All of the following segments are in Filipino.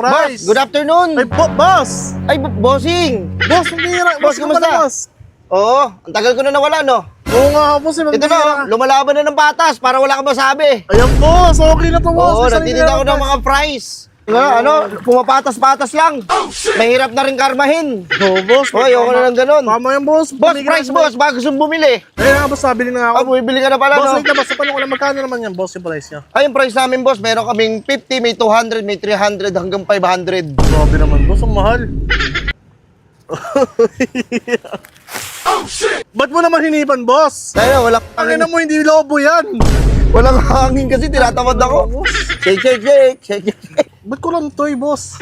Price. good afternoon. Ay, boss. Ay, bossing. Boss, bumira. Boss, kumusta? Boss. Oo, ang tagal ko na nawala, no? Oo nga, boss. Ito na, lumalaban na ng batas para wala ka masabi. Ayan, boss. Okay na to, boss. Oo, May natitinda sarili ako na ng mga price. Pumapatas-patas lang. Mahirap na rin karmahin. Oo, boss. Hoy, ako na lang ganun. Tama yan, boss. Boss, price, boss. Bago gusto bumili. Ayun nga, boss. Sabili na Ah, ako. bumibili ka na pala, Boss, no? wait na, boss. Paano ko lang magkano naman yan, boss, yung price niya? Ay, yung price namin, boss, meron kaming 50, may 200, may 300, hanggang 500. Grabe naman, boss. Ang mahal. Oh, shit! Ba't mo naman hinipan, boss? Tayo, walang Tangin hangin. na mo, hindi lobo yan. Walang hangin kasi tinatamad ako. Shake, shake, shake, shake, shake. Ba't ko lang to, boss?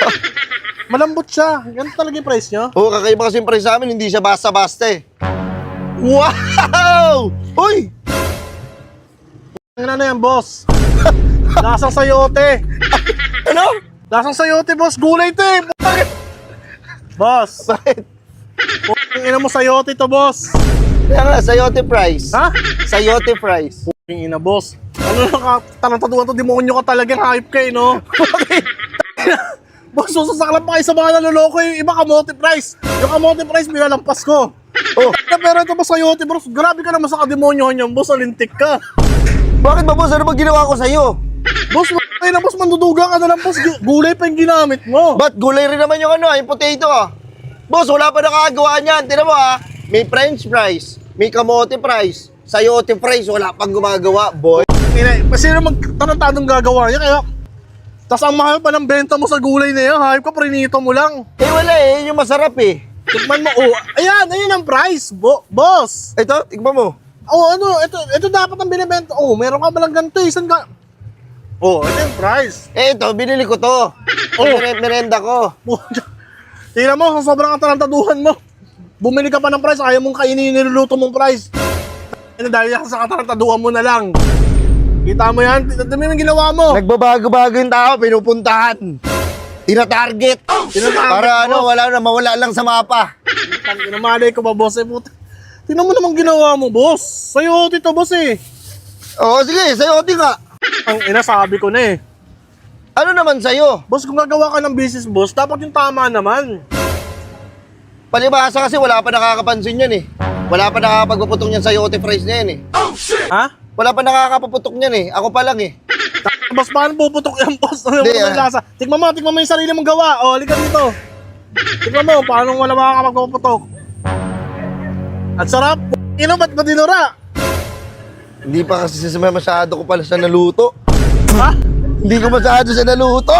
Malambot siya. Ganun talaga yung price niya. Oo, kakaiba kasi yung price namin, hindi siya basta-basta eh. Wow! Uy! Ang na yan, boss. Lasang sayote. Ano? Lasang sayote, boss. Gulay to eh. Boss. Bakit? Ang ina mo sayote to, boss. Kaya nga, sayote price. Ha? Sayote price. Ang ina, boss. Ano na ka? Tarantaduhan to, demonyo ka talaga. Hype ka eh, no? Boss, susasaklan pa kayo sa mga naloloko yung iba kamote price. Yung kamote price, binalampas ko. Oh, Pero ito, boss, sayote, boss. Grabe ka naman sa kademonyohan yan, boss. Alintik ka. bakit ba, boss? Ano ba ginawa ko sa'yo? Boss, ay na, boss, manduduga ka na lang, boss. Gulay pa yung ginamit mo. Ba't gulay rin naman yung ano, yung potato ah. Boss, wala pa nakakagawa niyan. Tignan mo ah, may french fries, may kamote fries, sayote fries, wala pang gumagawa, boy. Ina, sino magtanong-tanong gagawa niya, kaya... Tas ang mahal pa ng benta mo sa gulay na yan, hype ka, prinito mo lang. Eh wala eh, yun yung masarap eh. Tikman mo, oh, ayan ang price, boss. Ito, tignan mo. Oh, ano, ito dapat ang binibenta. Oh, meron ka balang ganito, isang ka... Oh, ito yung price. Eh ito, binili ko to. Oh. Merenda ko. Tingnan mo, sa sobrang atarantaduhan mo. Bumili ka pa ng price, ayaw mong kainin yung niluluto mong price. Dahil sa katarantaduhan mo na lang. Kita mo yan? Dami yung ginawa mo. Nagbabago-bago yung tao, pinupuntahan. Tina-target. Para ano, wala na, mawala lang sa mapa. Namalay ko ba, boss? Eh, puta. Tingnan mo namang ginawa mo, boss. Sa'yo, tito, boss eh. Oo, sige, sayote nga. Ang inasabi ko na eh. Ano naman sa'yo? Boss, kung gagawa ka ng business, boss, dapat yung tama naman. Palibhasa kasi wala pa nakakapansin yan eh. Wala pa nakakapagpaputok niyan sayote fries na yan eh. Ha? Wala pa nakakapaputok niyan eh. Ako pa lang eh. Boss, paano puputok yan, boss? Ano Hindi, mo lasa? Tikman mo yung sarili mong gawa. O, halika dito. Tikman mo, paano wala makakapagpuputok. At sarap. Ino, ba't ba dinura? Hindi pa kasi masyado ko pala sa naluto. Ha? Hindi ko masyado sa naluto.